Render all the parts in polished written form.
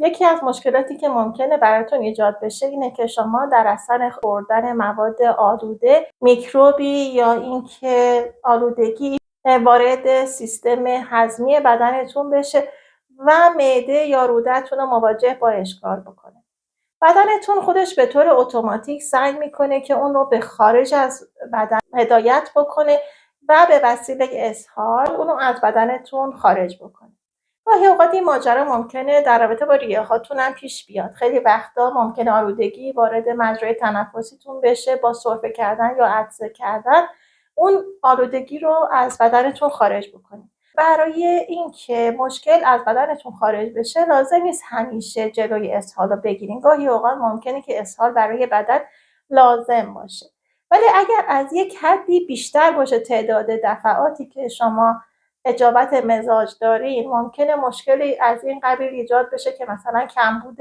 یکی از مشکلاتی که ممکنه براتون ایجاد بشه اینه که شما در اثر خوردن مواد آلوده میکروبی یا اینکه آلودگی وارد سیستم هضمی بدنتون بشه و معده یا روده‌تون رو مواجه با اشکال بکنه. بدنتون خودش به طور اتوماتیک سعی میکنه که اون رو به خارج از بدن هدایت بکنه و به وسیله اسهال اون رو از بدنتون خارج بکنه. گاهی اوقات این ماجرا ممکنه در رابطه با ریه هاتون هم پیش بیاد. خیلی وقتا ممکنه آلودگی وارد مجرای تنفسیتون بشه با سرفه کردن یا عطسه کردن، اون آلودگی رو از بدنتون خارج بکنید. برای اینکه مشکل از بدنتون خارج بشه لازم نیست همیشه جلوی اسهال رو بگیرین. گاهی اوقات ممکنه که اسهال برای بدن لازم باشه، ولی اگر از یک حدی بیشتر باشه تعداد دفعاتی که شما اجابت مزاج دارین، ممکنه مشکلی از این قبیل ایجاد بشه که مثلا کمبود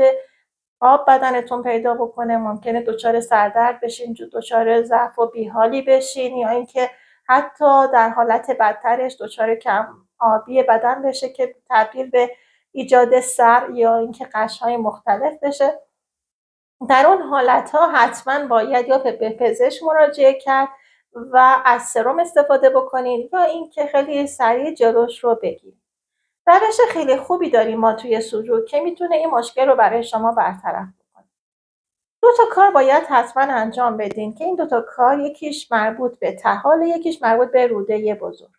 آب بدنتون پیدا بکنه، ممکنه دچار سردرد بشین، دچار ضعف و بیحالی بشین، یا اینکه حتی در حالت بدترش دچار کم آبی بدن بشه که تبدیل به ایجاد سر یا اینکه قش‌های مختلف بشه. در اون حالت‌ها حتما باید یا به پزشک مراجعه کرد و از سرم استفاده بکنین یا اینکه خیلی سریع جلوش رو بگیرید. روش خیلی خوبی داریم ما توی سوجو که میتونه این مشکل رو برای شما برطرف بکنه. 2 تا کار باید حتما انجام بدین که این 2 تا کار یکیش مربوط به طحال، یکیش مربوط به روده بزرگ.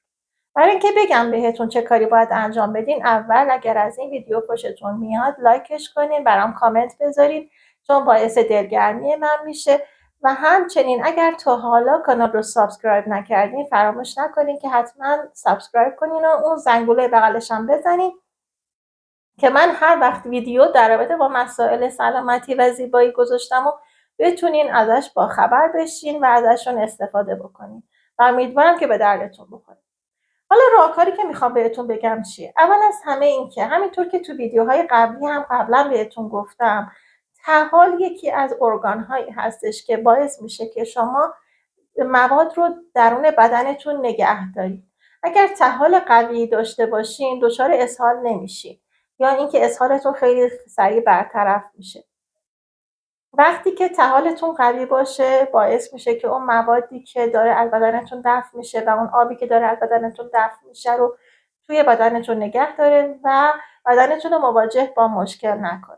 برای اینکه بگم بهتون چه کاری باید انجام بدین، اول اگر از این ویدیو خوشتون میاد لایکش کنین، برام کامنت بذارین چون باعث دلگرمی من میشه، و همچنین اگر تا حالا کانال رو سابسکرایب نکردین فراموش نکنین که حتما سابسکرایب کنین و اون زنگوله بغلش هم بزنین که من هر وقت ویدیو در رابطه با مسائل سلامتی و زیبایی گذاشتم و بتونین ازش باخبر بشین و ازشون استفاده بکنین و امیدوارم که به دردتون بخوره. حالا راهکاری که میخوام بهتون بگم چیه؟ اول از همه این که همینطور که تو ویدیوهای قبلی هم قبلا بهتون گفتم، طحال یکی از ارگان‌هایی هستش که باعث میشه که شما مواد رو درون بدنتون نگه دارید. اگر طحال قوی داشته باشین دچار اسهال نمیشین یا اینکه اسهالتون خیلی سریع برطرف میشه. وقتی که طحالتون قوی باشه باعث میشه که اون موادی که داره از بدنتون دفع میشه و اون آبی که داره از بدنتون دفع میشه رو توی بدنتون نگه داره و بدنتون رو مواجه با مشکل نکنه.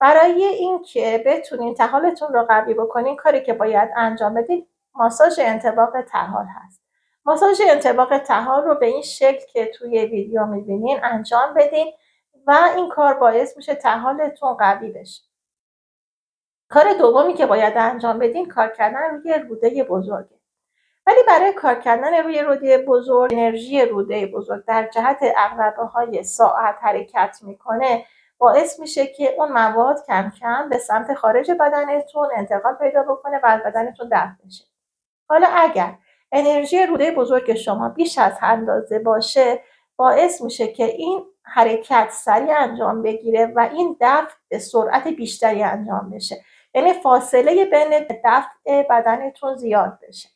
برای اینکه بتونین طحالتون رو قوی بکنین، کاری که باید انجام بدین ماساژ انطباق طحال هست. ماساژ انطباق طحال رو به این شکل که توی ویدیو میبینین انجام بدین و این کار باعث میشه طحالتون قوی بشه. کار دومی که باید انجام بدین کار کردن روی روده بزرگه. ولی برای کار کردن روی روده بزرگ، انرژی روده بزرگ در جهت عقربه‌های ساعت حرکت میکنه، باعث میشه که اون مواد کم کم به سمت خارج بدنتون انتقال پیدا بکنه و از بدنتون دفع بشه. حالا اگر انرژی روده بزرگ شما بیش از اندازه باشه، باعث میشه که این حرکت سریع انجام بگیره و این دفع به سرعت بیشتری انجام بشه. یعنی فاصله بین دفع بدنتون زیاد بشه.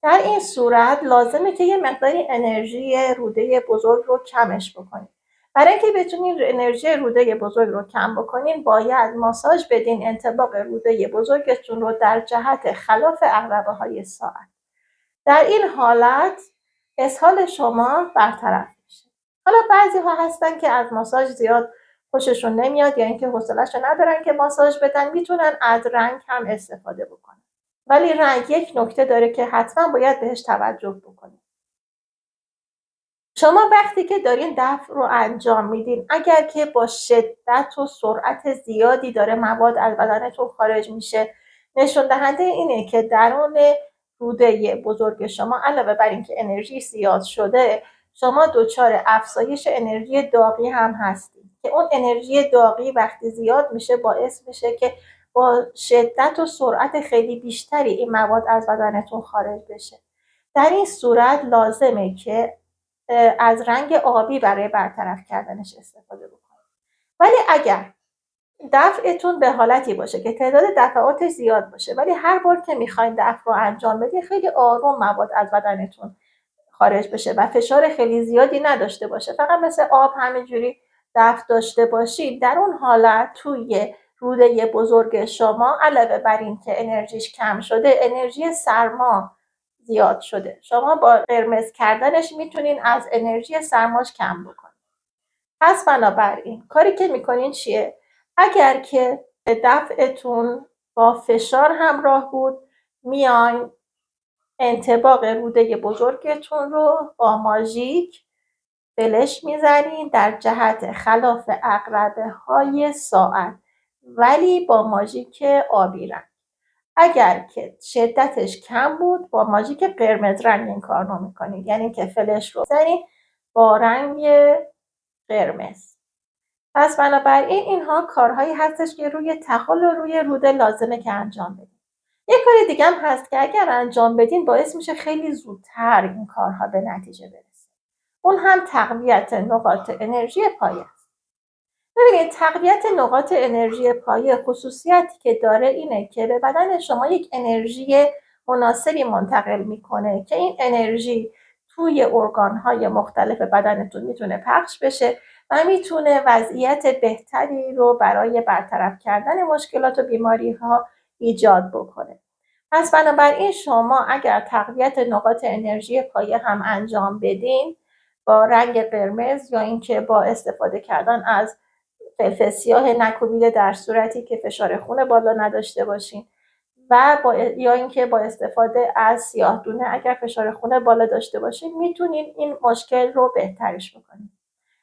در این صورت لازمه که یه مقداری انرژی روده بزرگ رو کمش بکنید. برای اینکه بتونین انرژی روده بزرگ رو کم بکنین باید ماساژ بدین انطباق روده بزرگتون رو در جهت خلاف عقربه‌های ساعت. در این حالت اسهال شما برطرف میشه. حالا بعضی ها هستن که از ماساژ زیاد خوششون نمیاد یا اینکه حوصله‌شو ندارن که ماساژ بدن، میتونن از رنگ هم استفاده بکنن. ولی رنگ یک نکته داره که حتما باید بهش توجه بکنید. شما وقتی که دارین دفع رو انجام میدین، اگر که با شدت و سرعت زیادی داره مواد از بدنتون خارج میشه، نشون دهنده اینه که درون روده بزرگ شما علاوه بر اینکه انرژی زیاد شده، شما دچار افزایش انرژی داغی هم هستید که اون انرژی داغی وقتی زیاد میشه باعث میشه که با شدت و سرعت خیلی بیشتری این مواد از بدنتون خارج بشه. در این صورت لازمه که از رنگ آبی برای برطرف کردنش استفاده بکنید. ولی اگر دفعتون به حالتی باشه که تعداد دفعاتش زیاد باشه ولی هر بار که میخواین دفع رو انجام بدین خیلی آروم مواد از بدنتون خارج بشه و فشار خیلی زیادی نداشته باشه، فقط مثل آب همینجوری دفع داشته باشید، در اون حالت توی روده بزرگ شما علاوه بر این که انرژیش کم شده، انرژی سرما زیاد شده. شما با قرمز کردنش میتونین از انرژی سرماش کم بکنید. پس بنابراین کاری که میکنین چیه؟ اگر که دفعتون با فشار همراه بود، میاین انطباق روده بزرگتون رو با ماژیک فلش میزنین در جهت خلاف عقربه های ساعت، ولی با ماژیک آبی رنگ. اگر که شدتش کم بود، با ماژیک قرمز رنگ این کار رو میکنید، یعنی که فلش رو زنید با رنگ قرمز. پس بنابراین اینها کارهایی هستش که روی طحال و روی روده لازمه که انجام بدید. یک کار دیگه هم هست که اگر انجام بدین باعث میشه خیلی زودتر این کارها به نتیجه برسه. اون هم تقویت نقاط انرژی پایه است. ببینید تقویت نقاط انرژی پایه خصوصیتی که داره اینه که به بدن شما یک انرژی مناسبی منتقل میکنه که این انرژی توی ارگان‌های مختلف بدنتون میتونه پخش بشه و میتونه وضعیت بهتری رو برای برطرف کردن مشکلات و بیماری‌ها ایجاد بکنه. پس بنابراین شما اگر تقویت نقاط انرژی پایه هم انجام بدین با رنگ قرمز یا اینکه با استفاده کردن از فلفل سیاه نکوبیده در صورتی که فشار خون بالا نداشته باشین و یا اینکه با استفاده از سیاه دونه اگر فشار خون بالا داشته باشین میتونین این مشکل رو بهترش بکنین.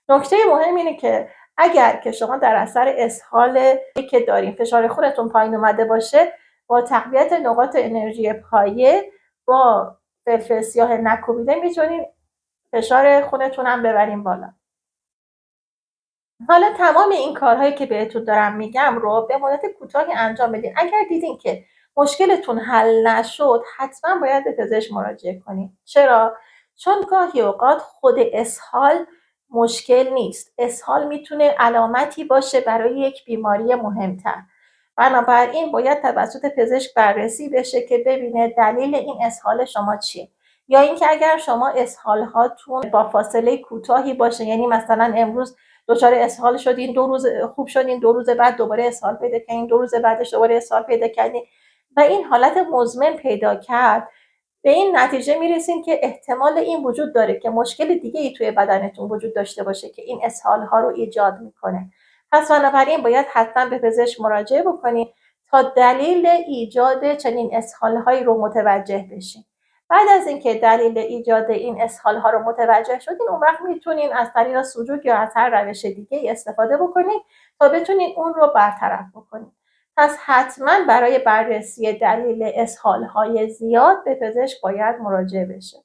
نکته مهم اینه که اگر که شما در اثر اسهال که دارین فشار خونتون پایین اومده باشه، با تقویت نقاط انرژی پایه با فلفل سیاه نکوبیده میتونین فشار خونتون هم ببرین بالا. حالا تمام این کارهایی که بهتون دارم میگم رو به مدت کوتاهی انجام بدین. اگر دیدین که مشکلتون حل نشد، حتما باید به پزشک مراجعه کنین. چرا؟ چون گاهی اوقات خود اسهال مشکل نیست. اسهال میتونه علامتی باشه برای یک بیماری مهمتر. بنابراین باید توسط پزشک بررسی بشه که ببینه دلیل این اسهال شما چیه. یا اینکه اگر شما اسهال هاتون با فاصله کوتاهی باشه، یعنی مثلا امروز دچار اسهال شدین، 2 روز خوب شدین، 2 روز بعد دوباره اسهال پیدا کردین، 2 روز بعدش دوباره اسهال پیدا کردین و این حالت مزمن پیدا کرد، به این نتیجه میرسین که احتمال این وجود داره که مشکل دیگه ای توی بدنتون وجود داشته باشه که این اسهال ها رو ایجاد میکنه. پس بنابراین باید حتما به پزشک مراجعه بکنید تا دلیل ایجاد چنین اسهال هایی رو متوجه بشین. بعد از اینکه دلیل ایجاد این اسهال ها رو متوجه شدین، اون وقت میتونین از طریق سوجوک یا از هر روش دیگه استفاده بکنید تا بتونین اون رو برطرف بکنید. پس حتما برای بررسی دلیل اسهال های زیاد به پزشک باید مراجعه بشه.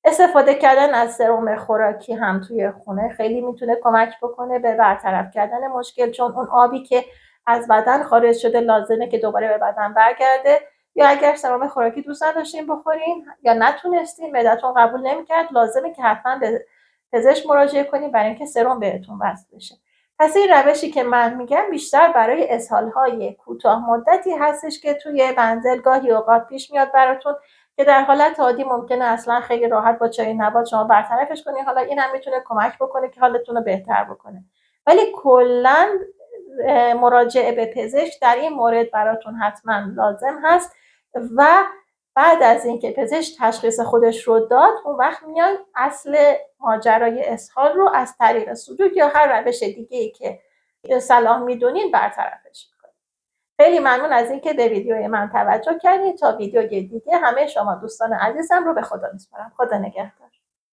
استفاده کردن از سرم خوراکی هم توی خونه خیلی میتونه کمک بکنه به برطرف کردن مشکل، چون اون آبی که از بدن خارج شده لازمه که دوباره به بدن برگرده. یا اگر سرم خوراکی دوست نداشتین بخورین یا نتونستین، معدتون قبول نمیکرد، لازمه که حتما به پزشک مراجعه کنین برای اینکه سرم بهتون وصل بشه. پس این روشی که من میگم بیشتر برای اسهال‌های کوتاه مدتی هستش که توی منزل گاهی اوقات پیش میاد براتون که در حالت عادی ممکنه اصلا خیلی راحت با چای نبات شما برطرفش کنید. حالا این هم میتونه کمک بکنه که حالتون رو بهتر بکنه. ولی کلا مراجعه به پزشک در این مورد براتون حتما لازم هست و بعد از اینکه پزشک تشخیص خودش رو داد، اون وقت میان اصل ماجرای اسهال رو از طریق سوجوک یا هر روش دیگه‌ای که صلاح میدونین برطرفش میکنین. خیلی ممنون از اینکه به ویدیوی من توجه کردین. تا ویدیوی دیگه همه شما دوستان عزیزم رو به خدا میسپارم. خدا نگهدار.